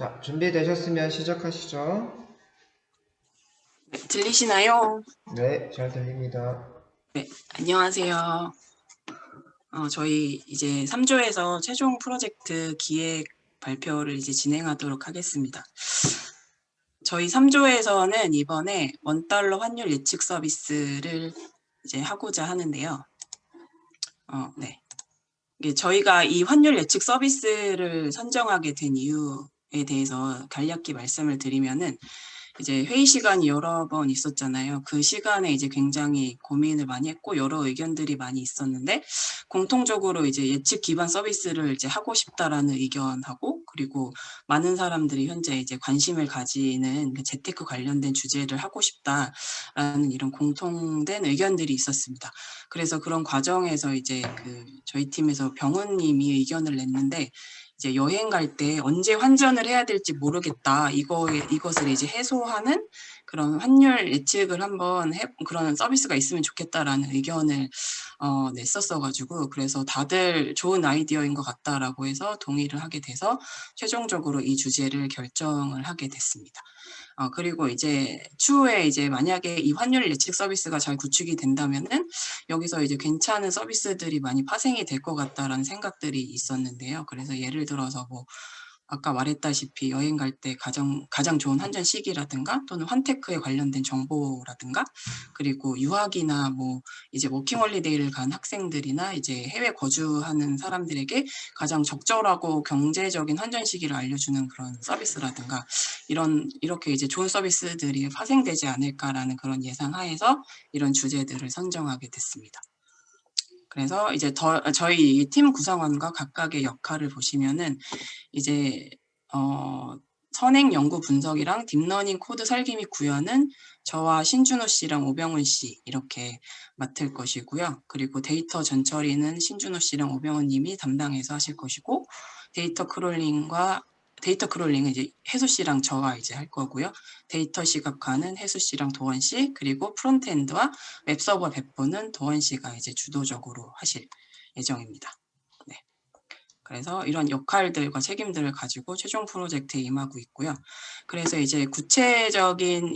자, 준비되셨으면 시작하시죠. 네, 들리시나요? 네, 잘 들립니다. 네, 안녕하세요. 저희 이제 3조에서 최종 프로젝트 기획 발표를 이제 진행하도록 하겠습니다. 저희 3조에서는 이번에 원달러 환율 예측 서비스를 이제 하고자 하는데요. 네. 이게 저희가 이 환율 예측 서비스를 선정하게 된 이유에 대해서 간략히 말씀을 드리면은 이제 회의 시간이 여러 번 있었잖아요. 그 시간에 이제 굉장히 고민을 많이 했고 여러 의견들이 많이 있었는데 공통적으로 이제 예측 기반 서비스를 이제 하고 싶다라는 의견하고 그리고 많은 사람들이 현재 이제 관심을 가지는 그 재테크 관련된 주제를 하고 싶다라는 이런 공통된 의견들이 있었습니다. 그래서 그런 과정에서 이제 저희 팀에서 병훈님이 의견을 냈는데 이제 여행 갈 때 언제 환전을 해야 될지 모르겠다. 이것을 이제 해소하는 그런 환율 예측을 한번 그런 서비스가 있으면 좋겠다라는 의견을 냈었어가지고 그래서 다들 좋은 아이디어인 것 같다라고 해서 동의를 하게 돼서 최종적으로 이 주제를 결정을 하게 됐습니다. 그리고 이제 추후에 이제 만약에 이 환율 예측 서비스가 잘 구축이 된다면은 여기서 이제 괜찮은 서비스들이 많이 파생이 될 것 같다라는 생각들이 있었는데요. 그래서 예를 들어서 뭐 아까 말했다시피 여행 갈 때 가장 좋은 환전 시기라든가 또는 환테크에 관련된 정보라든가 그리고 유학이나 뭐 이제 워킹홀리데이를 간 학생들이나 이제 해외 거주하는 사람들에게 가장 적절하고 경제적인 환전 시기를 알려주는 그런 서비스라든가 이렇게 이제 좋은 서비스들이 파생되지 않을까라는 그런 예상하에서 이런 주제들을 선정하게 됐습니다. 그래서 이제 저희 팀 구성원과 각각의 역할을 보시면은 이제 선행 연구 분석이랑 딥러닝 코드 설계 및 구현은 저와 신준호 씨랑 오병훈 씨 이렇게 맡을 것이고요. 그리고 데이터 전처리는 신준호 씨랑 오병훈 님이 담당해서 하실 것이고 데이터 크롤링은 이제 혜수 씨랑 저가 이제 할 거고요. 데이터 시각화는 혜수 씨랑 도원 씨, 그리고 프론트엔드와 웹서버 배포는 도원 씨가 이제 주도적으로 하실 예정입니다. 네. 그래서 이런 역할들과 책임들을 가지고 최종 프로젝트에 임하고 있고요. 그래서 이제 구체적인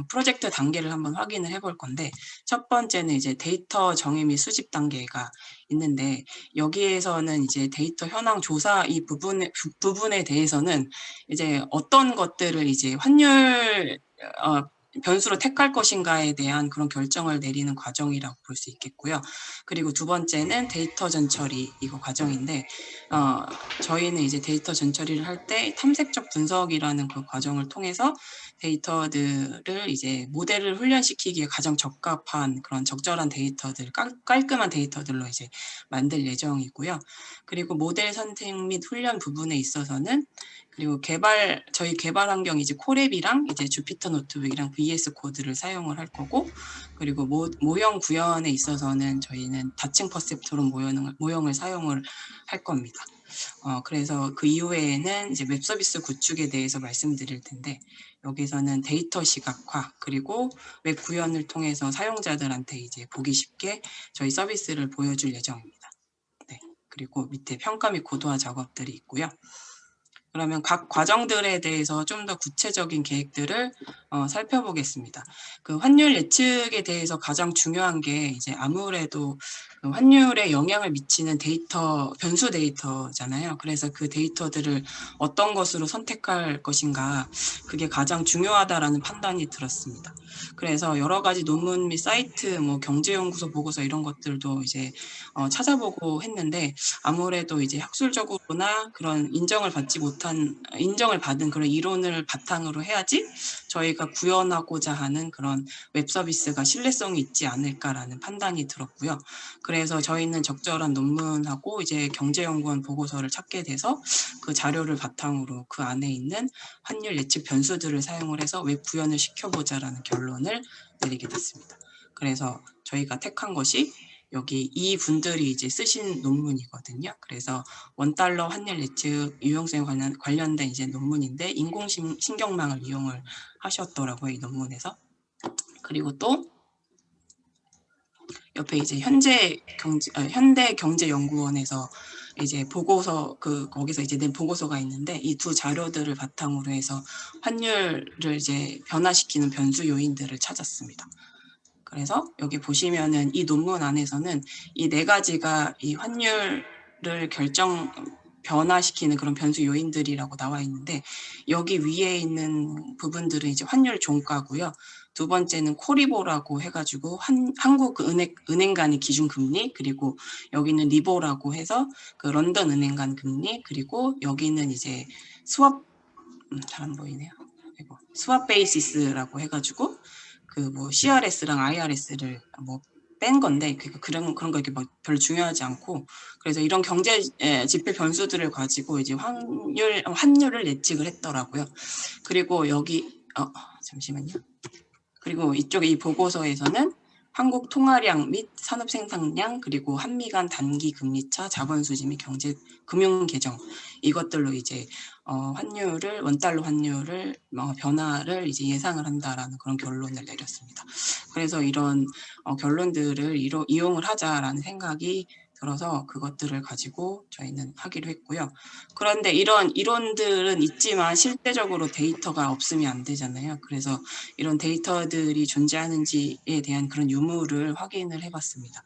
프로젝트 단계를 한번 확인을 해볼 건데 첫 번째는 이제 데이터 정의 및 수집 단계가 있는데 여기에서는 이제 데이터 현황 조사 이 부분에 대해서는 이제 어떤 것들을 이제 환율 변수로 택할 것인가에 대한 그런 결정을 내리는 과정이라고 볼 수 있겠고요. 그리고 두 번째는 데이터 전처리 이거 과정인데 저희는 이제 데이터 전처리를 할 때 탐색적 분석이라는 그 과정을 통해서 데이터들을 이제 모델을 훈련시키기에 가장 적합한 그런 적절한 데이터들, 깔끔한 데이터들로 이제 만들 예정이고요. 그리고 모델 선택 및 훈련 부분에 있어서는 그리고 저희 개발 환경이 이제 콜앱이랑 이제 주피터 노트북이랑 VS 코드를 사용을 할 거고, 그리고 모형 구현에 있어서는 저희는 다층 퍼셉트론 모형을 사용을 할 겁니다. 그래서 그 이후에는 이제 웹 서비스 구축에 대해서 말씀드릴 텐데 여기서는 데이터 시각화 그리고 웹 구현을 통해서 사용자들한테 이제 보기 쉽게 저희 서비스를 보여줄 예정입니다. 네. 그리고 밑에 평가 및 고도화 작업들이 있고요. 그러면 각 과정들에 대해서 좀 더 구체적인 계획들을 살펴보겠습니다. 그 환율 예측에 대해서 가장 중요한 게 이제 아무래도 그 환율에 영향을 미치는 변수 데이터잖아요. 그래서 그 데이터들을 어떤 것으로 선택할 것인가 그게 가장 중요하다라는 판단이 들었습니다. 그래서 여러 가지 논문 및 사이트, 뭐 경제연구소 보고서 이런 것들도 이제 찾아보고 했는데 아무래도 이제 학술적으로나 그런 인정을 받은 그런 이론을 바탕으로 해야지 저희가 구현하고자 하는 그런 웹 서비스가 신뢰성이 있지 않을까라는 판단이 들었고요. 그래서 저희는 적절한 논문하고 이제 경제연구원 보고서를 찾게 돼서 그 자료를 바탕으로 그 안에 있는 환율 예측 변수들을 사용을 해서 웹 구현을 시켜보자라는 결론을 내리게 됐습니다. 그래서 저희가 택한 것이 여기 이 분들이 이제 쓰신 논문이거든요. 그래서 원달러 환율 예측 유용성에 관련된 이제 논문인데 인공신경망을 이용을 하셨더라고요, 이 논문에서. 그리고 또 옆에 이제 현대경제연구원에서 이제 보고서 거기서 이제 낸 보고서가 있는데 이 두 자료들을 바탕으로 해서 환율을 이제 변화시키는 변수 요인들을 찾았습니다. 그래서 여기 보시면은 이 논문 안에서는 이 네 가지가 이 환율을 변화시키는 그런 변수 요인들이라고 나와 있는데 여기 위에 있는 부분들은 이제 환율 종가고요. 두 번째는 코리보라고 해가지고 한국 은행 간의 기준 금리, 그리고 여기는 리보라고 해서 그 런던 은행 간 금리, 그리고 여기는 이제 스왑 잘 안 보이네요. 스왑 베이시스라고 해가지고 그 뭐 CRS랑 IRS를 뭐 뺀 건데 그런 거 이렇게 뭐 별로 중요하지 않고, 그래서 이런 경제 지표 변수들을 가지고 이제 환율을 예측을 했더라고요. 그리고 여기 잠시만요. 그리고 이쪽에 이 보고서에서는 한국 통화량 및 산업 생산량, 그리고 한미 간 단기 금리차, 자본 수지 및 경제 금융 개정, 이것들로 이제 원달러 환율을 변화를 이제 예상을 한다라는 그런 결론을 내렸습니다. 그래서 이런 결론들을 이용을 하자라는 생각이 들어서 그것들을 가지고 저희는 하기로 했고요. 그런데 이런 이론들은 있지만 실제적으로 데이터가 없으면 안 되잖아요. 그래서 이런 데이터들이 존재하는지에 대한 그런 유무를 확인을 해봤습니다.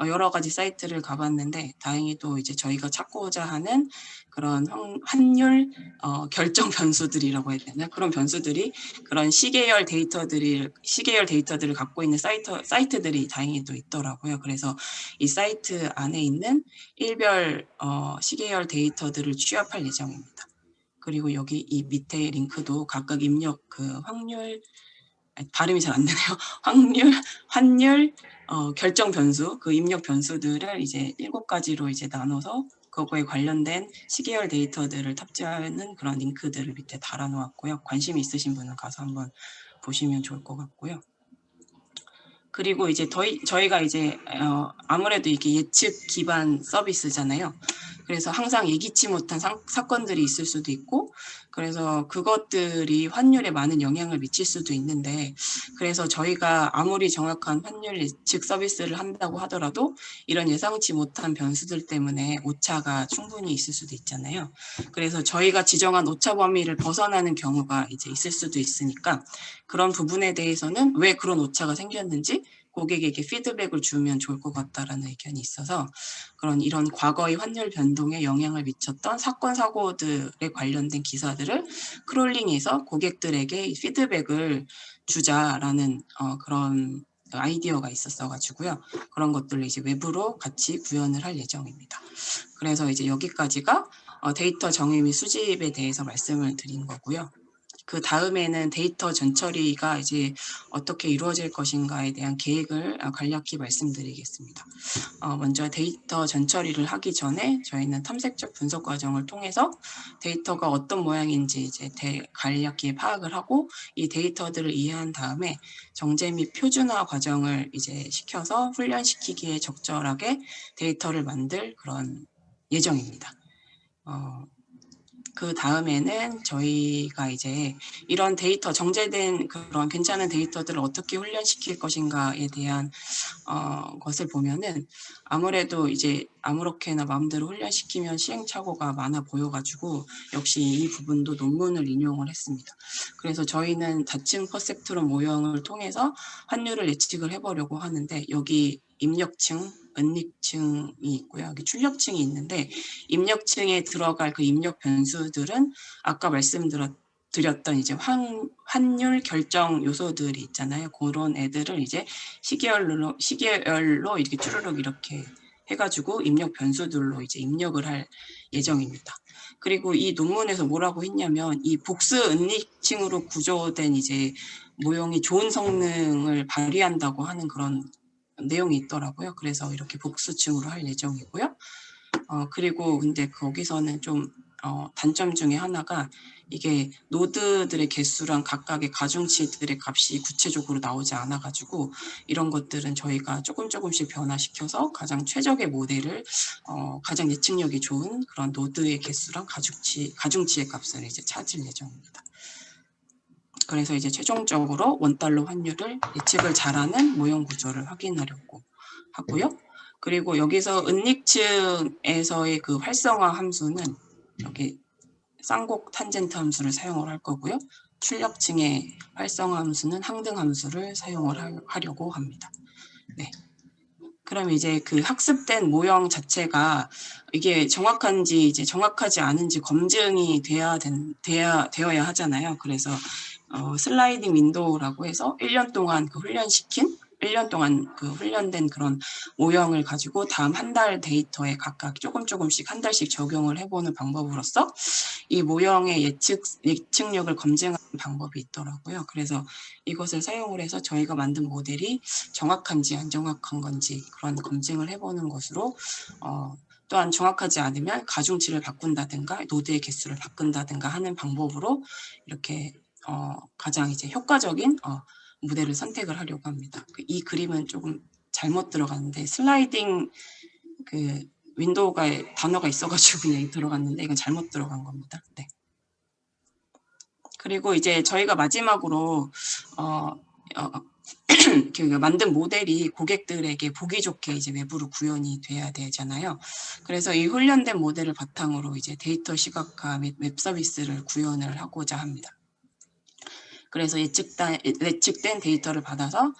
여러 가지 사이트를 가봤는데 다행히도 이제 저희가 찾고자 하는 그런 환율 결정 변수들이라고 해야 되나, 그런 변수들이 그런 시계열 데이터들을 갖고 있는 사이트들이 다행히도 있더라고요. 그래서 이 사이트 안에 있는 일별 시계열 데이터들을 취합할 예정입니다. 그리고 여기 이 밑에 링크도 각각 입력 확률, 발음이 잘 안 되네요. 환율 결정 변수, 그 입력 변수들을 이제 7가지로 이제 나눠서 그거에 관련된 시계열 데이터들을 탑재하는 그런 링크들을 밑에 달아놓았고요. 관심이 있으신 분은 가서 한번 보시면 좋을 것 같고요. 그리고 이제 저희가 이제 아무래도 이게 예측 기반 서비스잖아요. 그래서 항상 예기치 못한 사건들이 있을 수도 있고, 그래서 그것들이 환율에 많은 영향을 미칠 수도 있는데, 그래서 저희가 아무리 정확한 환율 예측 서비스를 한다고 하더라도 이런 예상치 못한 변수들 때문에 오차가 충분히 있을 수도 있잖아요. 그래서 저희가 지정한 오차 범위를 벗어나는 경우가 이제 있을 수도 있으니까, 그런 부분에 대해서는 왜 그런 오차가 생겼는지 고객에게 피드백을 주면 좋을 것 같다라는 의견이 있어서 이런 과거의 환율 변동에 영향을 미쳤던 사건 사고들에 관련된 기사들을 크롤링해서 고객들에게 피드백을 주자라는 그런 아이디어가 있었어가지고요. 그런 것들을 이제 외부로 같이 구현을 할 예정입니다. 그래서 이제 여기까지가 데이터 정의 및 수집에 대해서 말씀을 드린 거고요. 그 다음에는 데이터 전처리가 이제 어떻게 이루어질 것인가에 대한 계획을 간략히 말씀드리겠습니다. 먼저 데이터 전처리를 하기 전에 저희는 탐색적 분석 과정을 통해서 데이터가 어떤 모양인지 이제 간략히 파악을 하고 이 데이터들을 이해한 다음에 정제 및 표준화 과정을 이제 시켜서 훈련시키기에 적절하게 데이터를 만들 그런 예정입니다. 그 다음에는 저희가 이제 이런 데이터, 정제된 그런 괜찮은 데이터들을 어떻게 훈련시킬 것인가에 대한 것을 보면은 아무래도 이제 아무렇게나 마음대로 훈련시키면 시행착오가 많아 보여가지고 역시 이 부분도 논문을 인용을 했습니다. 그래서 저희는 다층 퍼셉트론 모형을 통해서 환율을 예측을 해보려고 하는데, 여기 입력층, 은닉층이 있고요. 여기 출력층이 있는데, 입력층에 들어갈 그 입력 변수들은 아까 말씀드렸던 이제 환율 결정 요소들이 있잖아요. 그런 애들을 이제 시계열로 이렇게 쭈르륵 이렇게 해가지고 입력 변수들로 이제 입력을 할 예정입니다. 그리고 이 논문에서 뭐라고 했냐면 이 복수 은닉층으로 구조된 이제 모형이 좋은 성능을 발휘한다고 하는 그런 내용이 있더라고요. 그래서 이렇게 복수층으로 할 예정이고요. 그리고 근데 거기서는 좀 단점 중에 하나가 이게 노드들의 개수랑 각각의 가중치들의 값이 구체적으로 나오지 않아가지고 이런 것들은 저희가 조금씩 변화시켜서 가장 최적의 모델을 가장 예측력이 좋은 그런 노드의 개수랑 가중치의 값을 이제 찾을 예정입니다. 그래서 이제 최종적으로 원달러 환율을 예측을 잘하는 모형 구조를 확인하려고 하고요. 그리고 여기서 은닉층에서의 그 활성화 함수는 여기 쌍곡 탄젠트 함수를 사용을 할 거고요. 출력층의 활성화 함수는 항등 함수를 사용을 하려고 합니다. 네. 그럼 이제 그 학습된 모형 자체가 이게 정확한지 이제 정확하지 않은지 검증이 되어야 하잖아요. 그래서 슬라이딩 윈도우라고 해서 1년 동안 그 훈련시킨 1년 동안 그 훈련된 그런 모형을 가지고 다음 한 달 데이터에 각각 조금씩 한 달씩 적용을 해보는 방법으로서 이 모형의 예측력을 검증하는 방법이 있더라고요. 그래서 이것을 사용을 해서 저희가 만든 모델이 정확한지 안 정확한 건지 그런 검증을 해보는 것으로 또한 정확하지 않으면 가중치를 바꾼다든가 노드의 개수를 바꾼다든가 하는 방법으로 이렇게 가장 이제 효과적인 모델을 선택을 하려고 합니다. 이 그림은 조금 잘못 들어갔는데 슬라이딩 그 윈도우가 단어가 있어가지고 그냥 들어갔는데 이건 잘못 들어간 겁니다. 네. 그리고 이제 저희가 마지막으로 그 만든 모델이 고객들에게 보기 좋게 이제 외부로 구현이 돼야 되잖아요. 그래서 이 훈련된 모델을 바탕으로 이제 데이터 시각화 및 웹 서비스를 구현을 하고자 합니다. 그래서 예측된 데이터를 받아서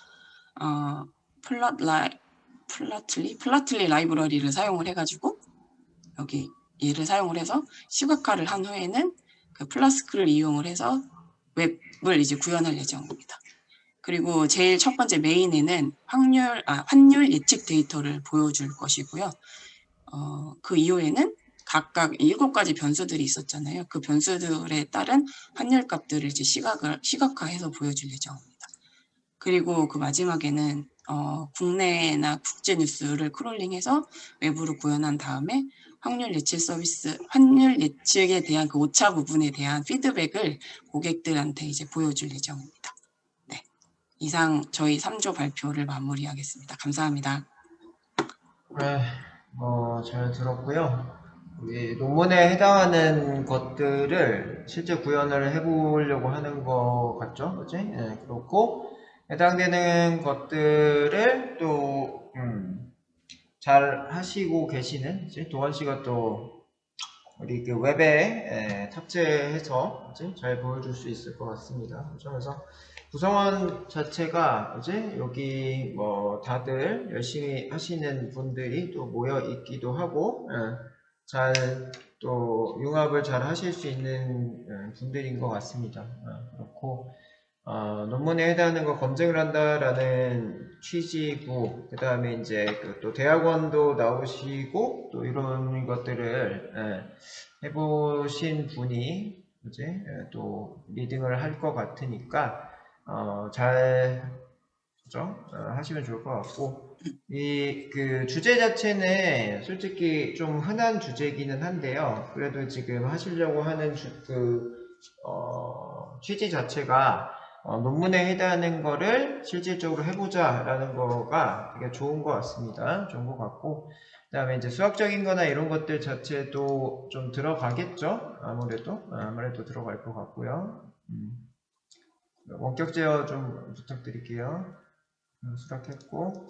플라틀리 라이브러리를 사용을 해가지고 여기 얘를 사용을 해서 시각화를 한 후에는 그 플라스크를 이용을 해서 웹을 이제 구현할 예정입니다. 그리고 제일 첫 번째 메인에는 환율 예측 데이터를 보여줄 것이고요. 그 이후에는 각각 7가지 변수들이 있었잖아요. 그 변수들에 따른 환율 값들을 이제 시각화해서 보여줄 예정입니다. 그리고 그 마지막에는 국내나 국제 뉴스를 크롤링해서 외부로 구현한 다음에 환율 예측에 대한 그 오차 부분에 대한 피드백을 고객들한테 이제 보여줄 예정입니다. 네. 이상 저희 3조 발표를 마무리하겠습니다. 감사합니다. 네, 잘 들었고요. 우리 논문에 해당하는 것들을 실제 구현을 해보려고 하는 것 같죠? 그치? 네, 그렇고, 해당되는 것들을 또, 잘 하시고 계시는, 이제 도원 씨가 또, 우리 그 웹에 탑재해서 이제 잘 보여줄 수 있을 것 같습니다. 그렇죠? 그래서 구성원 자체가 이제 여기 뭐 다들 열심히 하시는 분들이 또 모여 있기도 하고 잘 또 융합을 잘 하실 수 있는 분들인 것 같습니다. 그렇고 논문에 해당하는 거 검증을 한다라는 취지고, 그 다음에 이제 또 대학원도 나오시고, 또 이런 것들을 해보신 분이 이제 또 리딩을 할 것 같으니까, 잘, 그죠? 하시면 좋을 것 같고, 그 주제 자체는 솔직히 좀 흔한 주제이기는 한데요. 그래도 지금 하시려고 하는 취지 자체가 논문에 해당하는 거를 실질적으로 해보자 라는 거가 되게 좋은 것 같습니다. 좋은 것 같고, 그 다음에 이제 수학적인 거나 이런 것들 자체도 좀 들어가겠죠? 아무래도 들어갈 것 같고요. 원격 제어 좀 부탁드릴게요. 수락했고.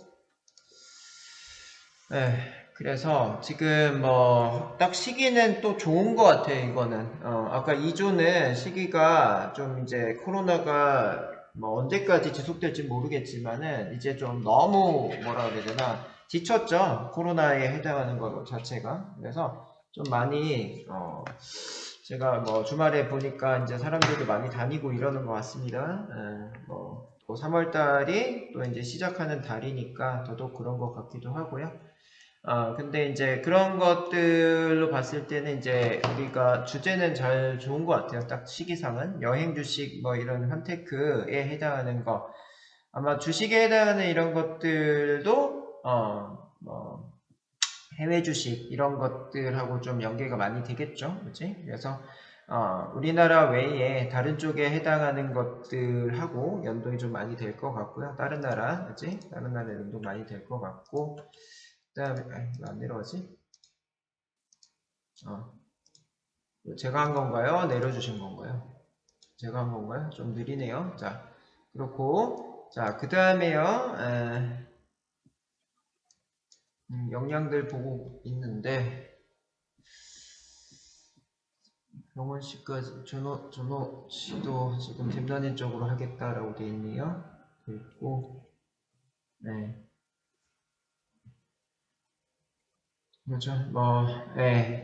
네, 그래서 지금 뭐 딱 시기는 또 좋은 것 같아요. 이거는 아까 2조는 시기가 좀 이제 코로나가 뭐 언제까지 지속될지 모르겠지만은 이제 좀 너무 뭐라 그래야 되나 지쳤죠. 코로나에 해당하는 것 자체가. 그래서 좀 많이 제가 뭐 주말에 보니까 이제 사람들도 많이 다니고 이러는 것 같습니다. 또 3월 달이 또 이제 시작하는 달이니까 더더욱 그런 것 같기도 하고요. 근데 이제 그런 것들로 봤을 때는 이제 우리가 주제는 잘 좋은 것 같아요. 딱 시기상은. 여행 주식 뭐 이런 환테크에 해당하는 거. 아마 주식에 해당하는 이런 것들도, 뭐, 해외 주식 이런 것들하고 좀 연계가 많이 되겠죠. 그치? 그래서, 우리나라 외에 다른 쪽에 해당하는 것들하고 연동이 좀 많이 될 것 같고요. 다른 나라, 그치? 다른 나라에 연동 많이 될 것 같고, 그 다음에, 왜 안 내려가지? 제가 한 건가요? 내려주신 건가요? 제가 한 건가요? 좀 느리네요. 자, 그렇고, 자, 그 다음에요, 영양들 보고 있는데 병원 씨까지 준호 씨도 지금 딥러닝 쪽으로 하겠다라고 돼 있네요. 그리고 네. 그렇죠.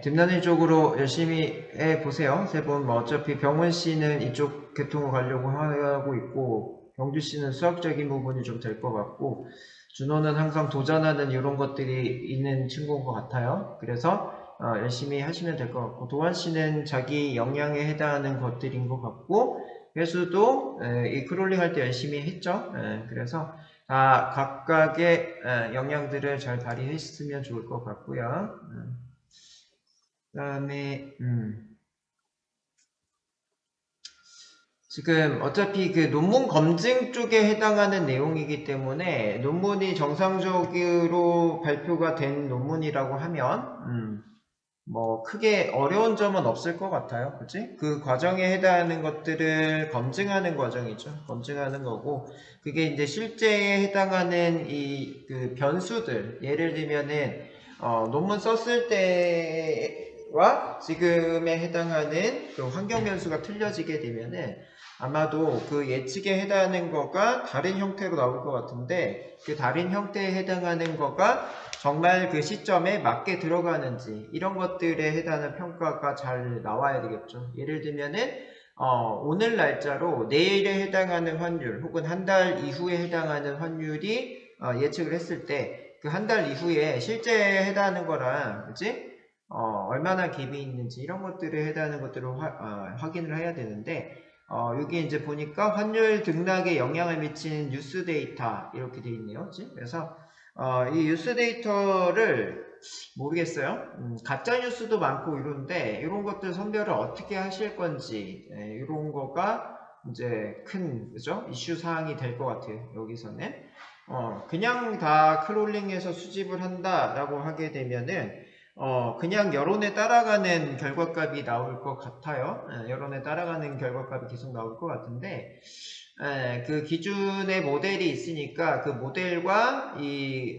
딥러닝 쪽으로 열심히 해 보세요. 세 분, 어차피 병원 씨는 이쪽 계통으로 가려고 하고 있고, 병주 씨는 수학적인 부분이 좀 될 것 같고, 준호는 항상 도전하는 이런 것들이 있는 친구인 것 같아요. 그래서 열심히 하시면 될 것 같고, 도환 씨는 자기 역량에 해당하는 것들인 것 같고, 회수도 이 크롤링 할 때 열심히 했죠. 그래서 다 각각의 역량들을 잘 발휘했으면 좋을 것 같고요. 그다음에 지금 어차피 그 논문 검증 쪽에 해당하는 내용이기 때문에 논문이 정상적으로 발표가 된 논문이라고 하면 뭐 크게 어려운 점은 없을 것 같아요. 그치? 그 과정에 해당하는 것들을 검증하는 과정이죠. 검증하는 거고 그게 이제 실제에 해당하는 이 그 변수들 예를 들면은 논문 썼을 때와 지금에 해당하는 그 환경 변수가 틀려지게 되면은 아마도 그 예측에 해당하는 거가 다른 형태로 나올 것 같은데 그 다른 형태에 해당하는 거가 정말 그 시점에 맞게 들어가는지 이런 것들에 해당하는 평가가 잘 나와야 되겠죠. 예를 들면은 오늘 날짜로 내일에 해당하는 환율 혹은 한 달 이후에 해당하는 환율이 예측을 했을 때 그 한 달 이후에 실제에 해당하는 거랑 그치? 얼마나 갭이 있는지 이런 것들에 해당하는 것들을 확인을 해야 되는데 여기 이제 보니까 환율 등락에 영향을 미치는 뉴스 데이터 이렇게 돼 있네요. 그치? 그래서 이 뉴스 데이터를 모르겠어요. 가짜 뉴스도 많고 이런데 이런 것들 선별을 어떻게 하실 건지 이런 거가 이제 큰 그죠? 이슈 사항이 될 것 같아요. 여기서는 그냥 다 크롤링해서 수집을 한다라고 하게 되면은 그냥 여론에 따라가는 결과값이 나올 것 같아요. 여론에 따라가는 결과값이 계속 나올 것 같은데 그 기준의 모델이 있으니까 그 모델과 이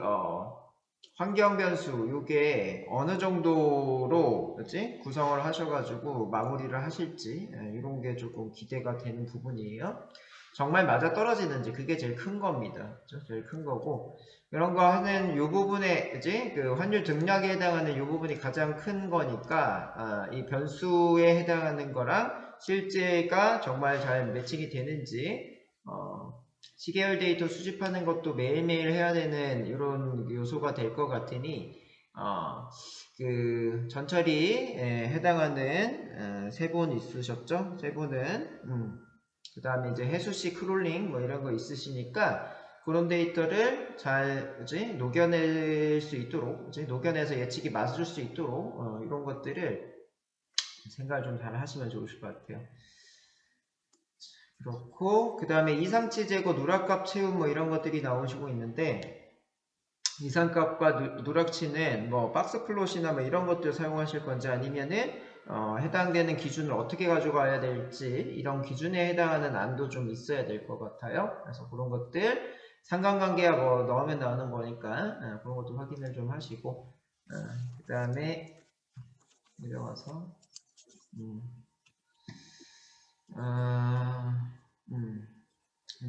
환경 변수 요게 어느 정도로 그치? 구성을 하셔가지고 마무리를 하실지 이런 게 조금 기대가 되는 부분이에요. 정말 맞아 떨어지는지 그게 제일 큰 겁니다. 그쵸? 제일 큰 거고 이런 거 하는 요 부분에 그치? 그 환율 등락에 해당하는 요 부분이 가장 큰 거니까 이 변수에 해당하는 거랑 실제가 정말 잘 매칭이 되는지 시계열 데이터 수집하는 것도 매일매일 해야 되는 이런 요소가 될 것 같으니 그 전철이 해당하는 세 분 있으셨죠? 세 분은 그 다음에 이제 해수씨 크롤링 뭐 이런 거 있으시니까 그런 데이터를 잘 그치? 녹여낼 수 있도록 그치? 녹여내서 예측이 맞을 수 있도록 이런 것들을 생각을 좀 잘 하시면 좋으실 것 같아요. 그렇고 그 다음에 이상치 제거 누락값 채움 뭐 이런 것들이 나오시고 있는데 이상값과 누락치는 뭐 박스 플롯이나 뭐 이런 것들 사용하실 건지 아니면은 해당되는 기준을 어떻게 가져가야 될지 이런 기준에 해당하는 안도 좀 있어야 될 것 같아요. 그래서 그런 것들 상관관계야 뭐 넣으면 나오는 거니까 그런 것도 확인을 좀 하시고 그 다음에 내려와서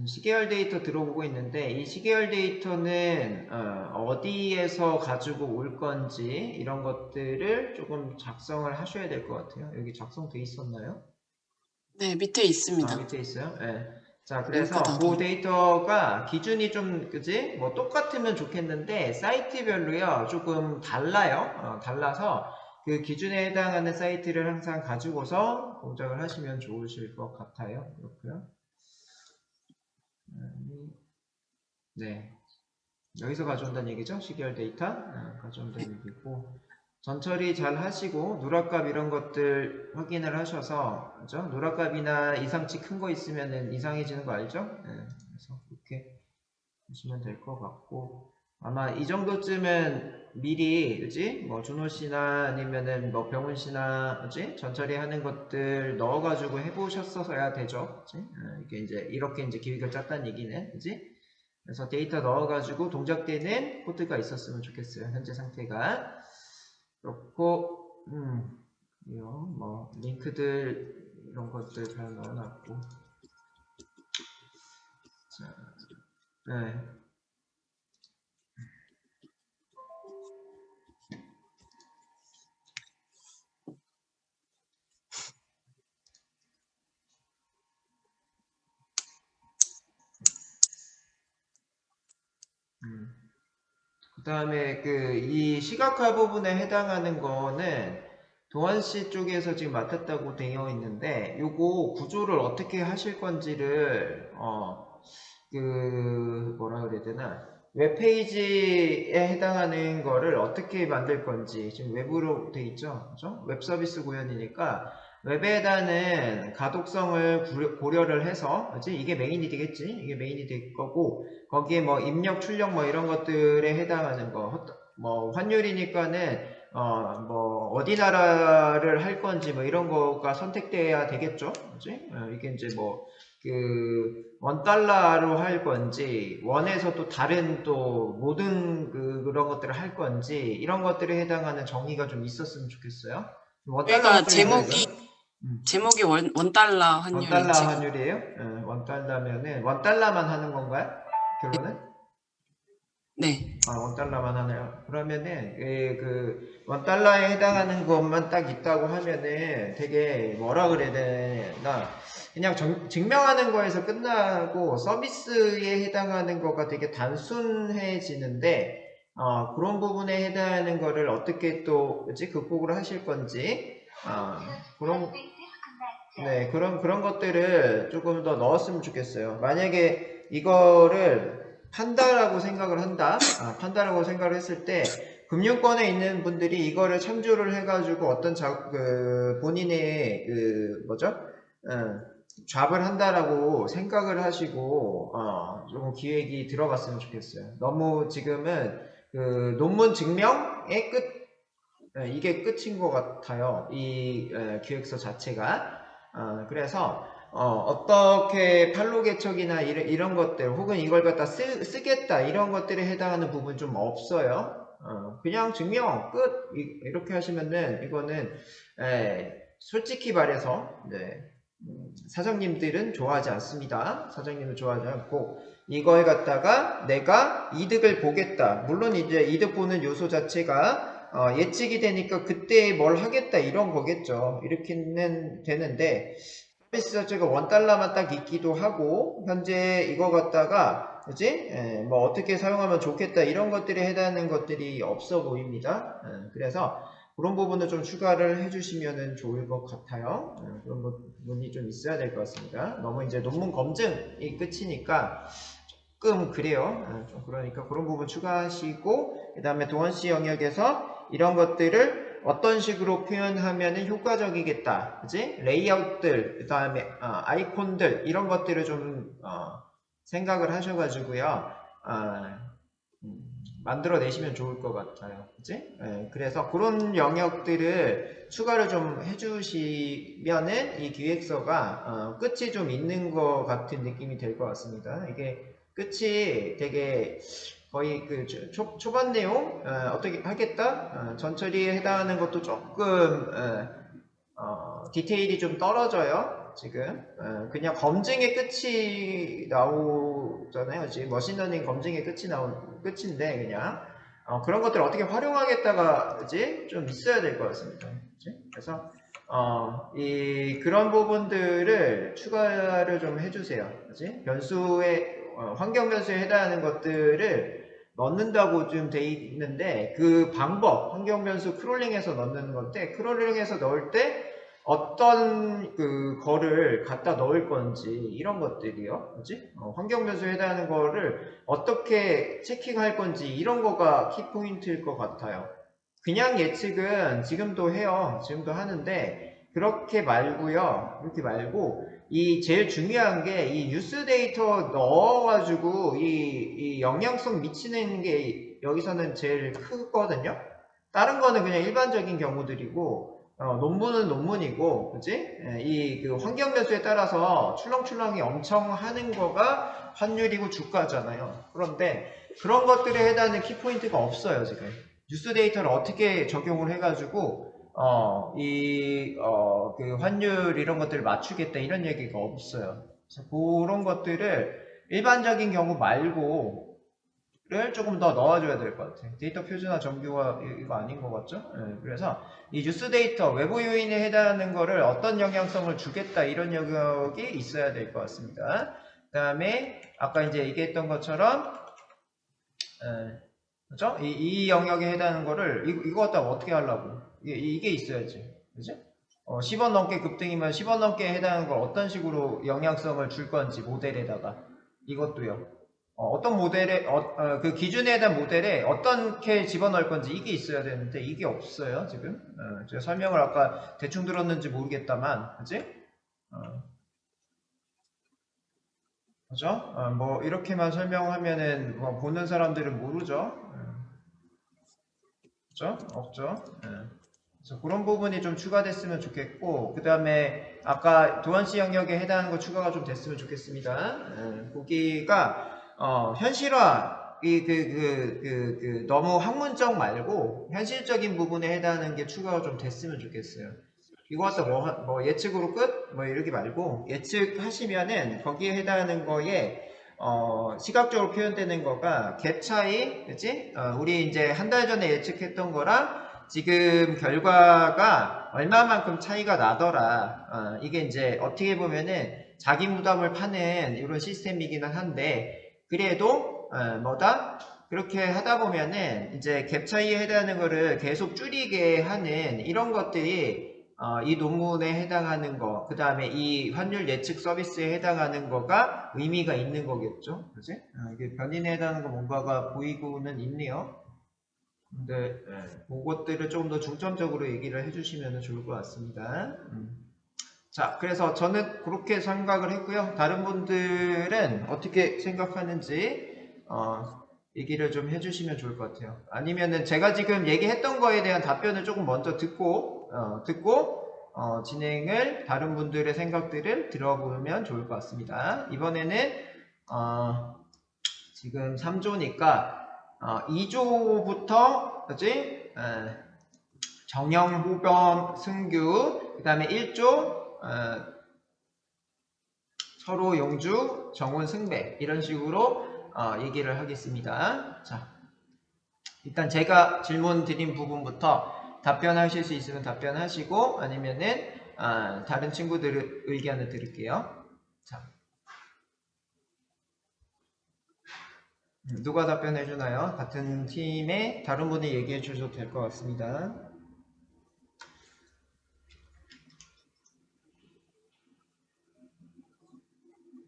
시계열 데이터 들어오고 있는데 이 시계열 데이터는 어디에서 가지고 올 건지 이런 것들을 조금 작성을 하셔야 될 것 같아요. 여기 작성돼 있었나요? 네, 밑에 있습니다. 밑에 있어요. 네. 자, 링크 그래서 그 나도. 데이터가 기준이 좀 그지? 뭐 똑같으면 좋겠는데 사이트별로요 조금 달라요. 달라서 그 기준에 해당하는 사이트를 항상 가지고서 동작을 하시면 좋으실 것 같아요. 그렇고요. 네. 여기서 가져온다는 얘기죠. 시계열 데이터 가져온다는 얘기고 전처리 잘 하시고 누락값 이런 것들 확인을 하셔서 그죠? 누락값이나 이상치 큰 거 있으면은 이상해지는 거 알죠? 그래서 그렇게 보시면 될 것 같고 아마 이 정도쯤은 미리 그지? 뭐 준호 씨나 아니면은 뭐 병훈 씨나 그지? 전처리 하는 것들 넣어가지고 해보셨어야 되죠. 그지? 이게 이제 이렇게 이제 계획을 짰다는 얘기는 그지? 그래서 데이터 넣어가지고 동작되는 코드가 있었으면 좋겠어요. 현재 상태가. 그렇고, 뭐, 링크들, 이런 것들 잘 넣어놨고. 자, 네. 그 다음에 이 시각화 부분에 해당하는 거는 도환씨 쪽에서 지금 맡았다고 되어 있는데, 요거 구조를 어떻게 하실 건지를, 뭐라 그래야 되나, 웹페이지에 해당하는 거를 어떻게 만들 건지, 지금 웹으로 돼 있죠? 그죠? 웹 서비스 구현이니까, 웹에다는 가독성을 고려를 해서, 그치? 이게 메인이 되겠지? 이게 메인이 될 거고, 거기에 뭐 입력, 출력 뭐 이런 것들에 해당하는 거, 뭐 환율이니까는 뭐 어디 나라를 할 건지 뭐 이런 거가 선택돼야 되겠죠, 그지? 이게 이제 뭐 $1로 할 건지 원에서 또 다른 또 모든 그런 것들을 할 건지 이런 것들에 해당하는 정의가 좀 있었으면 좋겠어요. $1 저희가 목적이죠, 제목이 원달러 $1 환율인 지금. 환율이에요? $1면은 $1만 하는 건가요? 결론은? 네. $1만 하네요. 그러면은, $1에 해당하는 것만 딱 있다고 하면은 되게 뭐라 그래야 되나. 그냥 증명하는 거에서 끝나고 서비스에 해당하는 거가 되게 단순해지는데, 그런 부분에 해당하는 거를 어떻게 또, 그치? 극복을 하실 건지, 그런 것들을 조금 더 넣었으면 좋겠어요. 만약에 이거를 판다라고 생각을 한다. 판다라고 생각을 했을 때 금융권에 있는 분들이 이거를 참조를 해가지고 어떤 본인의 잡을 한다라고 생각을 하시고 조금 기획이 들어갔으면 좋겠어요. 너무 지금은 논문 증명의 이게 끝인 것 같아요. 이 기획서 자체가. 그래서 어떻게 판로 개척이나 이런 것들 혹은 이걸 갖다 쓰겠다 이런 것들에 해당하는 부분 좀 없어요. 그냥 증명 끝 이렇게 하시면은 이거는 솔직히 말해서 사장님들은 좋아하지 않습니다. 사장님은 좋아하지 않고 이걸 갖다가 내가 이득을 보겠다. 물론 이제 이득 보는 요소 자체가 예측이 되니까 그때 뭘 하겠다 이런 거겠죠. 이렇게는 되는데 서비스 자체가 $1만 딱 있기도 하고 현재 이거 갖다가 그지? 뭐 어떻게 사용하면 좋겠다 이런 것들에 해당하는 것들이 없어 보입니다. 그래서 그런 부분을 좀 추가를 해주시면 좋을 것 같아요. 그런 부분이 좀 있어야 될 것 같습니다. 너무 이제 논문 검증이 끝이니까 조금 그래요. 좀 그러니까 그런 부분 추가하시고 그 다음에 동원씨 영역에서 이런 것들을 어떤 식으로 표현하면 효과적이겠다. 그지? 레이아웃들, 그 다음에 아이콘들 이런 것들을 좀 생각을 하셔가지고요. 만들어내시면 좋을 것 같아요. 그지? 그래서 그런 영역들을 추가를 좀 해주시면은 이 기획서가 끝이 좀 있는 것 같은 느낌이 될 것 같습니다. 이게 끝이 되게 거의 초반 내용 어떻게 하겠다 전처리에 해당하는 것도 조금 디테일이 좀 떨어져요. 지금 그냥 검증의 끝이 나오잖아요. 지금 머신러닝 검증의 끝인데 그냥 그런 것들을 어떻게 활용하겠다가 그지? 좀 있어야 될 것 같습니다. 그치? 그래서 그런 부분들을 추가를 좀 해주세요. 그치? 환경 변수에 해당하는 것들을 넣는다고 좀 돼 있는데 그 방법 환경 변수 크롤링해서 넣는 건데 크롤링해서 넣을 때 어떤 거를 갖다 넣을 건지 이런 것들이요. 그지? 환경 변수에 해당하는 거를 어떻게 체킹할 건지 이런 거가 키포인트일 것 같아요. 그냥 예측은 지금도 해요. 지금도 하는데 그렇게 말고요. 그렇게 말고 이 제일 중요한 게 이 뉴스 데이터 넣어가지고 이 영향성 미치는 게 여기서는 제일 크거든요. 다른 거는 그냥 일반적인 경우들이고 논문은 논문이고, 그지? 이 그 환경 변수에 따라서 출렁출렁이 엄청 하는 거가 환율이고 주가잖아요. 그런데 그런 것들에 해당하는 키포인트가 없어요, 지금. 뉴스 데이터를 어떻게 적용을 해가지고, 그 환율 이런 것들을 맞추겠다 이런 얘기가 없어요. 그래서 그런 것들을 일반적인 경우 말고, 를 조금 더 넣어줘야 될 것 같아요. 데이터 표준화 정규화 이거 아닌 것 같죠? 그래서 이 뉴스 데이터 외부 요인에 해당하는 거를 어떤 영향성을 주겠다 이런 영역이 있어야 될 것 같습니다. 그 다음에 아까 이제 얘기했던 것처럼 그죠? 이 영역에 해당하는 거를 이거 갖다가 어떻게 하려고? 이게 있어야지. 그죠? 10원 넘게 급등이면 10원 넘게 해당하는 걸 어떤 식으로 영향성을 줄 건지 모델에다가 이것도요. 어떤 모델에 그 기준에 대한 모델에 어떻게 집어넣을 건지 이게 있어야 되는데 이게 없어요 지금. 제가 설명을 아까 대충 들었는지 모르겠다만, 그지? 그죠? 뭐 이렇게만 설명하면은 뭐 보는 사람들은 모르죠. 그죠? 없죠. 그래서 그런 부분이 좀 추가됐으면 좋겠고, 그 다음에 아까 도안시 영역에 해당하는 거 추가가 좀 됐으면 좋겠습니다. 거기가 현실화 너무 학문적 말고 현실적인 부분에 해당하는 게 추가가 좀 됐으면 좋겠어요. 이거 갖다 뭐 예측으로 끝? 뭐 이렇게 말고 예측하시면은 거기에 해당하는 거에 시각적으로 표현되는 거가 갭 차이, 그치? 우리 이제 한 달 전에 예측했던 거랑 지금 결과가 얼마만큼 차이가 나더라. 이게 이제 어떻게 보면은 자기 무덤을 파는 이런 시스템이기는 한데, 그래도 뭐다? 그렇게 하다 보면은 이제 갭 차이에 해당하는 거를 계속 줄이게 하는 이런 것들이 이 논문에 해당하는 거, 그 다음에 이 환율 예측 서비스에 해당하는 거가 의미가 있는 거겠죠. 그지? 이게 변인에 해당하는 거 뭔가가 보이고는 있네요. 근데 그것들을 조금 더 중점적으로 얘기를 해주시면 좋을 것 같습니다. 자, 그래서 저는 그렇게 생각을 했고요. 다른 분들은 어떻게 생각하는지 얘기를 좀 해주시면 좋을 것 같아요. 아니면은 제가 지금 얘기했던 거에 대한 답변을 조금 먼저 듣고 진행을 다른 분들의 생각들을 들어보면 좋을 것 같습니다. 이번에는 지금 3조니까 2조부터 그치? 정영, 호범, 승규, 그 다음에 1조 서로 용주, 정훈, 승배 이런 식으로 얘기를 하겠습니다. 자, 일단 제가 질문 드린 부분부터 답변하실 수 있으면 답변하시고 아니면은 다른 친구들의 의견을 들을게요. 자, 누가 답변해 주나요? 같은 팀에 다른 분이 얘기해 주셔도 될 것 같습니다.